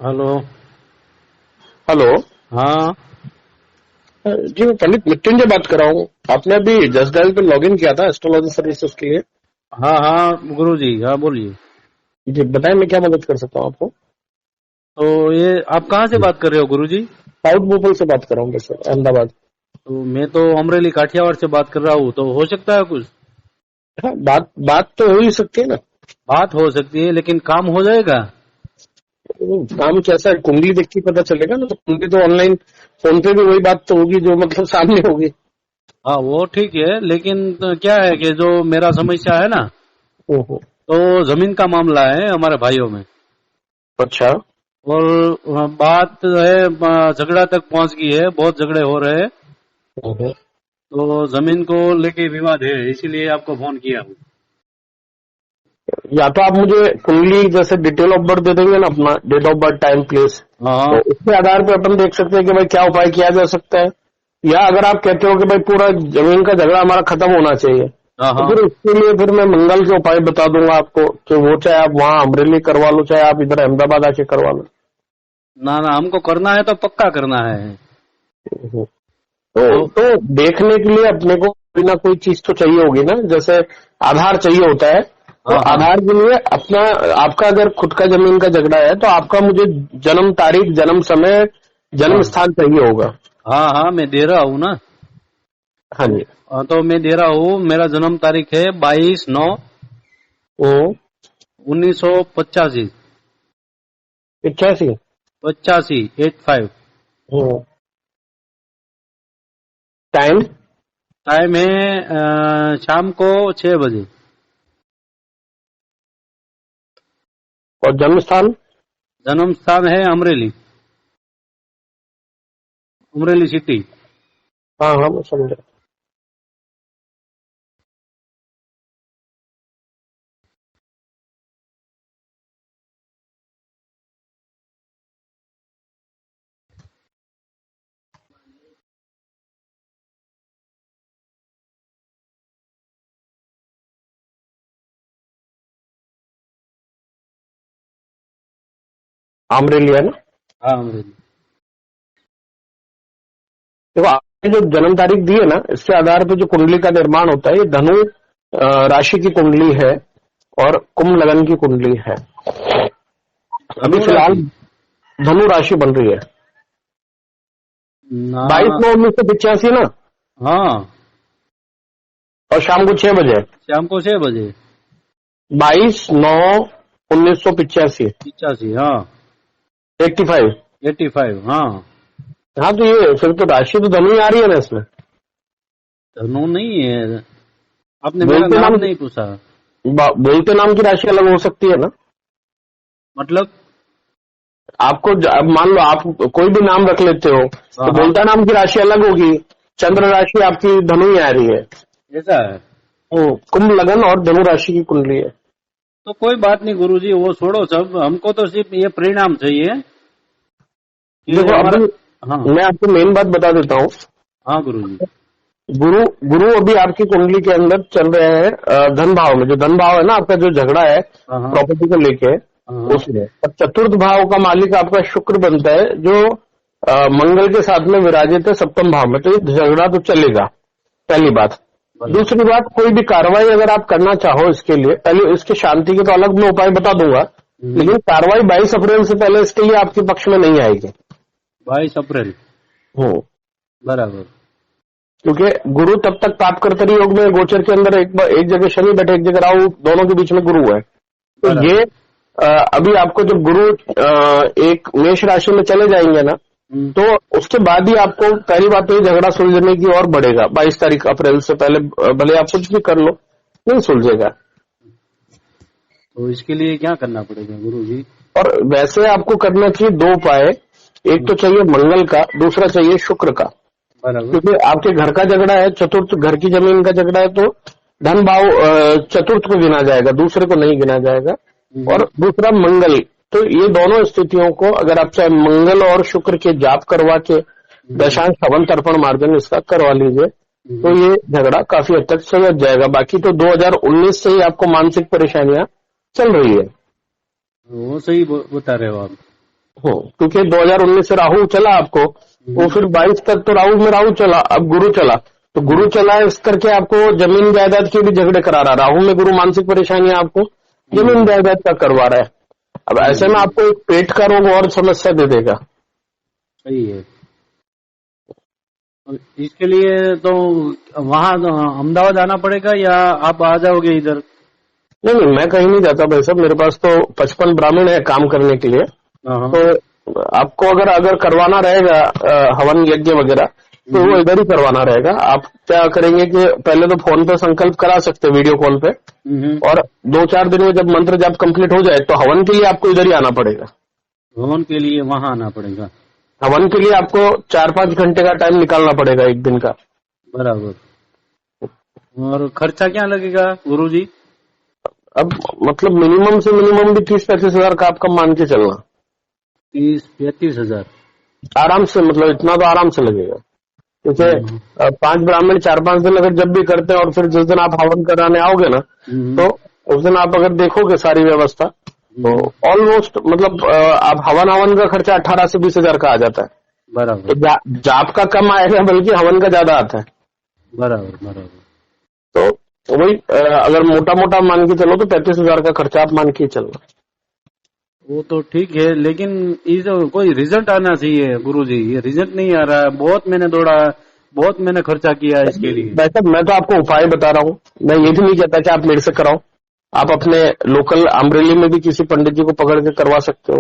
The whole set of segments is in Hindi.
हेलो। हेलो। हाँ जी, मैं पंडित मृत्युंजय बात कर रहा हूँ। आपने अभी जस्ट डायल पे लॉगिन किया था एस्ट्रोलॉजी सर्विसेज के लिए। हाँ हाँ गुरु जी, हाँ बोलिए। जी बताएं, मैं क्या मदद कर सकता हूँ आपको। तो ये आप कहाँ से बात कर रहे हो गुरु जी? साउथ भोपाल से बात कर रहा हूँ सर, अहमदाबाद। तो मैं तो अमरेली काठियावाड़ से बात कर रहा हूँ, तो हो सकता है कुछ हाँ, बात बात तो हो ही सकती है ना। बात हो सकती है, लेकिन काम हो जाएगा। काम कैसा है, कुंडली देख के पता चलेगा ना। तो कुंडली तो ऑनलाइन फोन पे भी वही बात तो होगी जो मतलब सामने होगी। हाँ वो ठीक है, लेकिन क्या है कि जो मेरा समस्या है ना, ओहो। तो जमीन का मामला है हमारे भाइयों में। अच्छा। और बात है झगड़ा तक पहुंच गई है, बहुत झगड़े हो रहे हैं। ओहो। तो जमीन को लेके विवाद है, इसीलिए आपको फोन किया हूँ। या तो आप मुझे कुंडली जैसे डिटेल ऑफ बर्थ दे देंगे ना, अपना date of birth, time, place. तो हाँ उसके आधार पे अपन देख सकते हैं कि भाई क्या उपाय किया जा सकता है। या अगर आप कहते हो कि भाई पूरा जमीन का झगड़ा हमारा खत्म होना चाहिए, हाँ तो हाँ। फिर उसके लिए फिर मैं मंगल के उपाय बता दूंगा आपको, कि वो चाहे आप वहां अमरेली करवा लो, चाहे आप इधर अहमदाबाद आके करवा लो। ना ना, हमको करना है तो पक्का करना है। तो तो तो देखने के लिए अपने को कोई ना कोई चीज तो चाहिए होगी ना। जैसे आधार चाहिए होता है, तो हाँ हाँ आधार के लिए अपना, आपका अगर खुद का जमीन का झगड़ा है तो आपका मुझे जन्म तारीख, जन्म समय, जन्म हाँ स्थान चाहिए होगा। हाँ हाँ, मैं दे रहा हूँ ना। हाँ जी। तो मैं दे रहा हूँ, मेरा जन्म तारीख है 22/9/1985। ओ 85। 85। ओ टाइम टाइम है शाम को 6 बजे। और जन्म स्थान। जन्म स्थान है अमरेली, अमरेली सिटी। हाँ हाँ, मैं समझा। अमरेली है ना। हाँ अमरेली। देखो, आपने जो जन्म तारीख दी है ना, इसके आधार पर जो कुंडली का निर्माण होता है, ये धनु राशि की कुंडली है और कुंभ लगन की कुंडली है। अभी फिलहाल धनुराशि। धनु राशि बन रही है ना 22/9/1985 ना। हाँ, और शाम को 6 बजे। शाम को 6 बजे। 22/9/1985। 85, हाँ। 85। 85, हाँ। हाँ, तो ये फिर तो राशि तो धनु ही आ रही है ना इसमें। धनु नहीं है, आपने मेरा बोलते नाम नाम नहीं पूछा। बोलते नाम की राशि अलग हो सकती है ना। मतलब? आपको अब मान लो आप कोई भी नाम रख लेते हो, हाँ तो हाँ, बोलता नाम की राशि अलग होगी। चंद्र राशि आपकी धनु ही आ रही है। ऐसा है। कुंभ लगन और धनु राशि की कुंडली है। तो कोई बात नहीं गुरुजी, वो छोड़ो सब, हमको तो सिर्फ ये परिणाम चाहिए कि देखो हमारा। अभी हाँ मैं आपको मेन बात बता देता हूँ। हाँ गुरुजी। गुरु गुरु अभी आपकी कुंडली के अंदर चल रहे हैं धन भाव में। जो धन भाव है ना आपका, जो झगड़ा है हाँ हाँ प्रॉपर्टी को लेके, हाँ हाँ। उसमें और चतुर्थ भाव का मालिक आपका शुक्र बनता है, जो मंगल के साथ में विराजित है सप्तम भाव में। तो ये झगड़ा तो चलेगा, पहली बात। बराबर। दूसरी बात, कोई भी कार्रवाई अगर आप करना चाहो इसके लिए, पहले इसके शांति के तो अलग मैं उपाय बता दूंगा, लेकिन कार्रवाई 22 अप्रैल से पहले इसके लिए आपके पक्ष में नहीं आएगी। 22 अप्रैल। हम्म। बराबर। क्योंकि गुरु तब तक पापकर्तरी योग में, गोचर के अंदर एक जगह शनि बैठे, एक जगह राहु, दोनों के बीच में गुरु है। तो बराबर। ये अभी आपको जब गुरु एक मेष राशि में चले जाएंगे ना, तो उसके बाद ही आपको पहली बात तो ये झगड़ा सुलझने की और बढ़ेगा। 22 अप्रैल से पहले भले आप कुछ भी कर लो, नहीं सुलझेगा। तो इसके लिए क्या करना पड़ेगा गुरुजी? और वैसे आपको करना चाहिए दो उपाय। एक तो चाहिए मंगल का, दूसरा चाहिए शुक्र का। बराबर। क्योंकि आपके घर का झगड़ा है, चतुर्थ घर की जमीन का झगड़ा है, तो धन भाव चतुर्थ को गिना जाएगा, दूसरे को नहीं गिना जाएगा। और दूसरा मंगल, तो ये दोनों स्थितियों को अगर आप चाहे मंगल और शुक्र के जाप करवा के दशांश हवन तर्पण मार्जन इसका करवा लीजिए, तो ये झगड़ा काफी हद तक सुलझ जाएगा। बाकी तो 2019 से ही आपको मानसिक परेशानियां चल रही है। वो सही बता रहे हो आप। क्योंकि 2019 से राहु चला आपको, वो फिर 22 तक तो राहु में राहु चला, अब गुरु चला, तो गुरु चला इस करके आपको जमीन जायदाद के भी झगड़े करा रहा है। राहु में गुरु मानसिक परेशानियां आपको जमीन जायदाद का करवा रहा है। अब ऐसे में आपको एक पेट का रोग और समस्या दे देगा। सही है। इसके लिए तो वहां अहमदाबाद आना पड़ेगा या आप आ जाओगे इधर? नहीं, मैं कहीं नहीं जाता भाई साहब, मेरे पास तो 55 ब्राह्मण है काम करने के लिए। तो आपको अगर करवाना रहेगा हवन यज्ञ वगैरह, तो वो इधर ही करवाना रहेगा। आप क्या करेंगे कि पहले तो फोन पे संकल्प करा सकते हैं, वीडियो कॉल पे, और 2-4 दिन में जब मंत्र जाप कंप्लीट हो जाए तो हवन के लिए आपको इधर ही आना पड़ेगा। हवन के लिए वहां आना पड़ेगा? हवन के लिए आपको 4-5 घंटे का टाइम निकालना पड़ेगा एक दिन का। बराबर। और खर्चा क्या लगेगा गुरुजी? अब मतलब मिनिमम से मिनिमम भी 30-35 हजार का आपका मान के चलना। 30-35 हजार आराम से, मतलब इतना तो आराम से लगेगा। जैसे 5 ब्राह्मण 4-5 दिन अगर जब भी करते हैं, और फिर जिस दिन आप हवन कराने आओगे ना, तो उस दिन आप अगर देखोगे सारी व्यवस्था, तो ऑलमोस्ट मतलब आप हवन का खर्चा 18 से 20 हजार का आ जाता है। बराबर। तो जाप का कम आएगा, बल्कि हवन का ज्यादा आता है। बराबर। तो वही अगर मोटा मोटा मान के चलो तो 35 हजार का खर्चा आप मान के चलना। वो तो ठीक है, लेकिन इस कोई रिजल्ट आना चाहिए गुरुजी। ये रिजल्ट नहीं आ रहा है, बहुत मैंने दौड़ा, बहुत मैंने खर्चा किया है इसके लिए। वैसे मैं तो आपको उपाय बता रहा हूँ, मैं ये भी नहीं कहता कि आप मेरे से कराओ। आप अपने लोकल अमरेली में भी किसी पंडित जी को पकड़ के करवा सकते हो।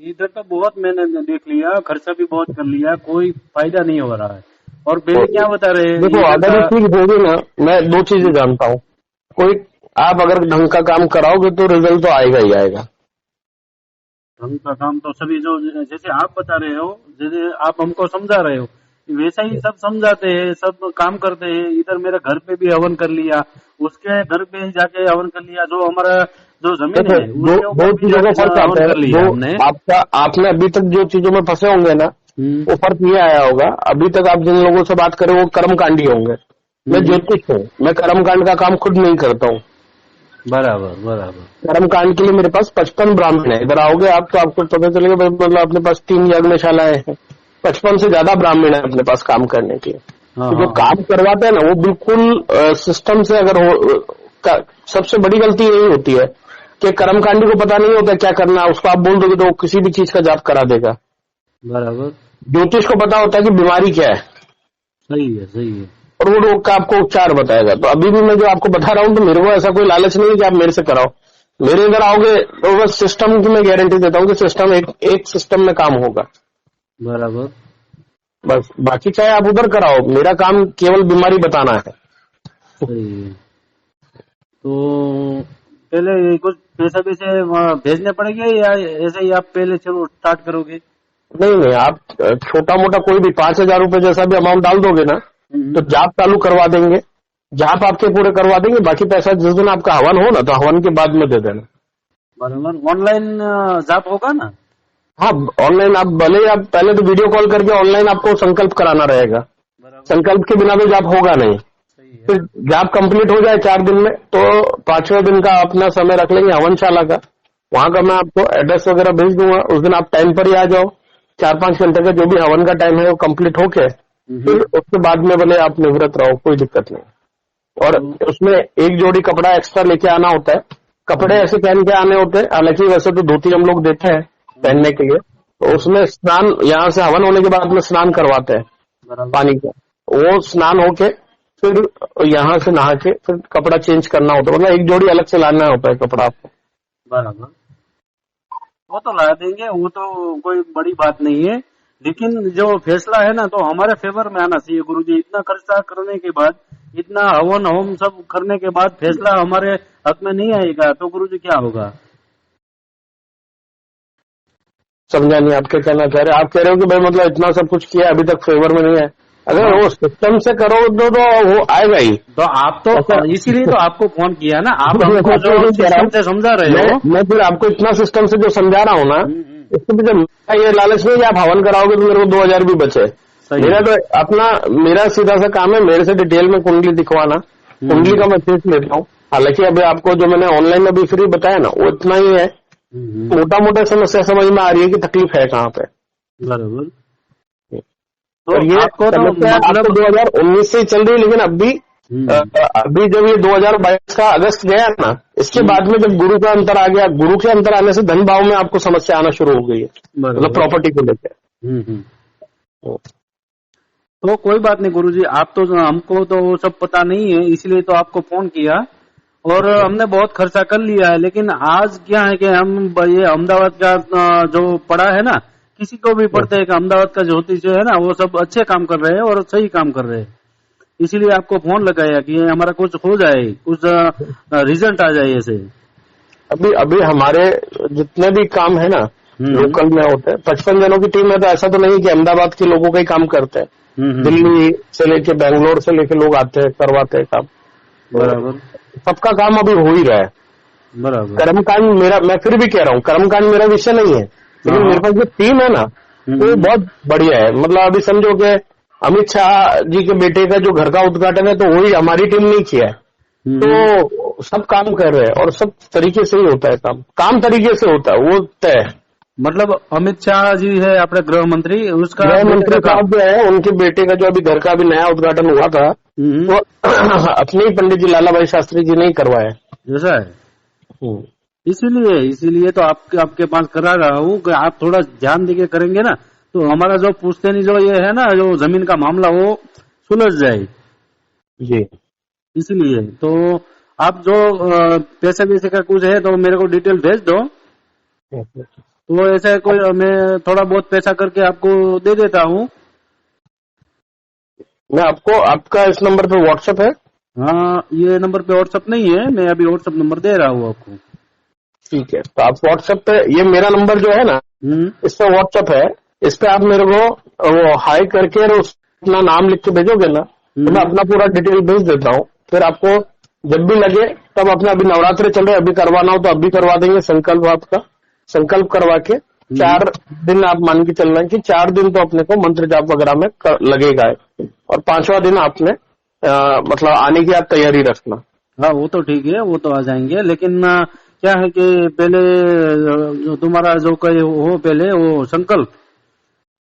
इधर तो बहुत मैंने देख लिया, खर्चा भी बहुत कर लिया, कोई फायदा नहीं हो रहा है। और पहले क्या बता रहे हैं? देखो, अगर ये चीज होगी ना, मैं 2 चीजें जानता हूँ। कोई आप अगर ढंग का काम कराओगे तो रिजल्ट तो आएगा ही आएगा। ढंग का काम तो सभी, जो जैसे आप बता रहे हो, जैसे आप हमको समझा रहे हो, वैसा ही सब समझाते हैं, सब काम करते हैं। इधर मेरे घर पे भी हवन कर लिया, उसके घर पे जाके हवन कर लिया, जो हमारा जो जमीन है दो चीजों का फर्क आता है। आपने अभी तक जो चीजों में फंसे होंगे ना, वो फर्क ये आया होगा। अभी तक आप जिन लोगों से बात करें वो कर्मकांडी होंगे। मैं ज्योतिष हूँ, मैं कर्मकांड का काम खुद नहीं करता हूँ। बराबर। कर्मकांड के लिए मेरे पास 55 ब्राह्मण है। इधर आओगे आप तो आपको पता चलेगा, मतलब अपने पास 3 यज्ञशालाएं हैं, 55 से ज्यादा ब्राह्मण है अपने पास काम करने के लिए। तो जो काम करवाते हैं ना, वो बिल्कुल सिस्टम से अगर हो। सबसे बड़ी गलती यही होती है कि कर्मकांडी को पता नहीं होता क्या करना है, उसको आप बोल दोगे तो वो किसी भी चीज का जाप करा देगा। बराबर। ज्योतिष को पता होता है कि बीमारी क्या है। सही है। और वो रोग का आपको उपचार बताएगा। तो अभी भी मैं जो आपको बता रहा हूँ, तो मेरे को ऐसा कोई लालच नहीं है कि आप मेरे से कराओ। मेरे इधर आओगे तो बस सिस्टम की मैं गारंटी देता हूँ कि सिस्टम एक सिस्टम में काम होगा। बराबर। बस बाकी चाहे आप उधर कराओ, मेरा काम केवल बीमारी बताना है। सही है। तो पहले कुछ पैसे भेजने पड़ेंगे या ऐसे ही आप पहले चलो स्टार्ट करोगे? नहीं, आप छोटा मोटा कोई भी 5,000 रुपए जैसा भी अमाउंट डाल दोगे ना, तो जाप चालू करवा देंगे, जाप आपके पूरे करवा देंगे। बाकी पैसा जिस दिन आपका हवन हो ना, तो हवन के बाद में दे देना। बराबर। ऑनलाइन जाप होगा ना? हाँ, ऑनलाइन आप भले आप पहले तो वीडियो कॉल करके ऑनलाइन आपको संकल्प कराना रहेगा। संकल्प के बिना तो जाप होगा नहीं। फिर जाप कंप्लीट हो जाए 4 दिन में, तो 5वें दिन का अपना समय रख लेंगे हवनशाला का। वहां का मैं आपको एड्रेस वगैरह भेज दूंगा। उस दिन आप टाइम पर ही आ जाओ। 4-5 घंटे का जो भी हवन का टाइम है वो कंप्लीट होके फिर उसके बाद में भले आप निवृत्त रहो, कोई दिक्कत नहीं। और उसमें एक जोड़ी कपड़ा एक्स्ट्रा लेके आना होता है। कपड़े ऐसे पहन के आने होते हैं, हालांकि वैसे तो धोती हम लोग देते हैं पहनने के लिए। तो उसमें स्नान, यहाँ से हवन होने के बाद में स्नान करवाते हैं पानी का। वो स्नान होके फिर यहाँ से नहा के फिर कपड़ा चेंज करना होता है। मतलब एक जोड़ी अलग से लाना होता है कपड़ा आपको। बराबर। वो तो ला देंगे, वो तो कोई बड़ी बात नहीं है। लेकिन जो फैसला है ना, तो हमारे फेवर में आना चाहिए गुरुजी। इतना खर्चा करने के बाद, इतना हवन होम सब करने के बाद फैसला हमारे हक में नहीं आएगा तो गुरुजी क्या होगा? समझा नहीं आप क्या कहना चाह रहे हैं। आप कह रहे हो कि भाई मतलब इतना सब कुछ किया अभी तक फेवर में नहीं है। अगर वो सिस्टम से करो तो वो आएगा ही। तो आप तो इसीलिए तो आपको फोन किया ना, आप हमको जो सिस्टम से समझा रहे हो। मैं फिर आपको इतना सिस्टम से जो समझा रहा हूँ ना, इसके पीछे ये लालच नहीं कि आप हवन कराओगे तो मेरे को 2,000 भी बचे। मेरा तो मेरा सीधा सा काम है, मेरे से डिटेल में कुंडली दिखवाना। कुंडली का मैं फीस लेता हूँ। हालांकि अभी आपको जो मैंने ऑनलाइन अभी फ्री बताया ना, वो इतना ही है मोटा मोटा समस्या समझ में आ रही है कि तकलीफ है कहाँ पे। बराबर। और ये आपको तो समस्या आपको 2019 से ही चल रही है, लेकिन अभी जब ये 2022 का अगस्त गया ना, इसके बाद में जब गुरु का अंतर आ गया, गुरु के अंतर आने से धन भाव में आपको समस्या आना शुरू हो गई है, मतलब प्रॉपर्टी को लेकर। तो कोई बात नहीं गुरुजी, आप तो हमको तो वो सब पता नहीं है, इसलिए तो आपको फोन किया और हमने बहुत खर्चा कर लिया है। लेकिन आज क्या है कि हम ये अहमदाबाद का जो पड़ा है ना, किसी को भी पढ़ते हैं कि अहमदाबाद का ज्योतिष जो है ना वो सब अच्छे काम कर रहे हैं और सही काम कर रहे हैं, इसीलिए आपको फोन लगाया कि हमारा कुछ हो जाए, कुछ रिजल्ट आ जाए ऐसे। अभी हमारे जितने भी काम है ना लोकल में होते हैं, 55 जनों की टीम है, तो ऐसा तो नहीं कि अहमदाबाद के लोगों का ही काम करते हैं, दिल्ली से लेके बैंगलोर से लेके लोग आते हैं, करवाते हैं काम। बराबर। सबका काम अभी हो ही रहा है। बराबर। कर्मकांड मेरा, मैं फिर भी कह रहा हूँ, कर्मकांड मेरा विषय नहीं है, लेकिन मेरे पास जो टीम है ना वो बहुत बढ़िया है। मतलब अभी समझो कि अमित शाह जी के बेटे का जो घर का उद्घाटन है तो वही हमारी टीम ने किया है, तो सब काम कर रहे हैं और सब तरीके से ही होता है काम तरीके से होता है, वो तय है। मतलब अमित शाह जी है अपने गृह मंत्री, उसका गृह मंत्री साहब जो है उनके बेटे का जो अभी घर का अभी नया उद्घाटन हुआ था वो अपने ही पंडित जी लाला भाई शास्त्री जी ने ही करवाया। ऐसा है, इसीलिए तो आपके पास करा रहा हूँ कि आप थोड़ा ध्यान देके करेंगे ना तो हमारा जो पुश्तैनी जो ये है ना जो जमीन का मामला वो सुलझ जाए जी। इसलिए तो आप जो पैसे वैसे का कुछ है तो मेरे को डिटेल भेज दो, तो ऐसे कोई मैं थोड़ा बहुत पैसा करके आपको दे देता हूँ। मैं आपको, आपका इस नंबर पे व्हाट्सएप है? हाँ, ये नंबर पे व्हाट्सएप नहीं है, मैं अभी व्हाट्सएप नंबर दे रहा हूँ आपको। ठीक है, तो आप व्हाट्सएप पे, ये मेरा नंबर जो है ना इस पे व्हाट्सएप है, इस पे आप मेरे को वो हाई करके और अपना नाम लिख के भेजोगे ना तो मैं अपना पूरा डिटेल भेज देता हूँ। फिर आपको जब भी लगे तब अपना, अभी नवरात्रि चल रहे, अभी करवाना हो तो अभी करवा देंगे। संकल्प आपका संकल्प करवा के 4 दिन आप मान के चलना कि 4 दिन तो अपने को मंत्र जाप वगैरह में लगेगा और 5वां दिन आपने मतलब आने की आप तैयारी रखना। हाँ वो तो ठीक है, वो तो आ जाएंगे, लेकिन क्या है कि पहले जो तुम्हारा जो कोई हो पहले वो संकल्प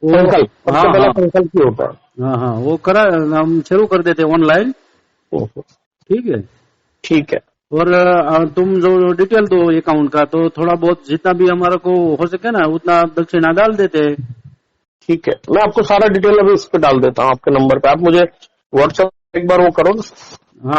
सबसे पहले संकल्प ही होता है। हाँ वो करा, हम शुरू कर देते ऑनलाइन। ठीक है। और तुम जो डिटेल दो अकाउंट का तो थोड़ा बहुत जितना भी हमारा को हो सके ना उतना दक्षिणा डाल देते हैं। ठीक है, मैं आपको सारा डिटेल अभी इस पे डाल देता हूँ आपके नंबर पे। आप मुझे व्हाट्सएप एक बार वो करो।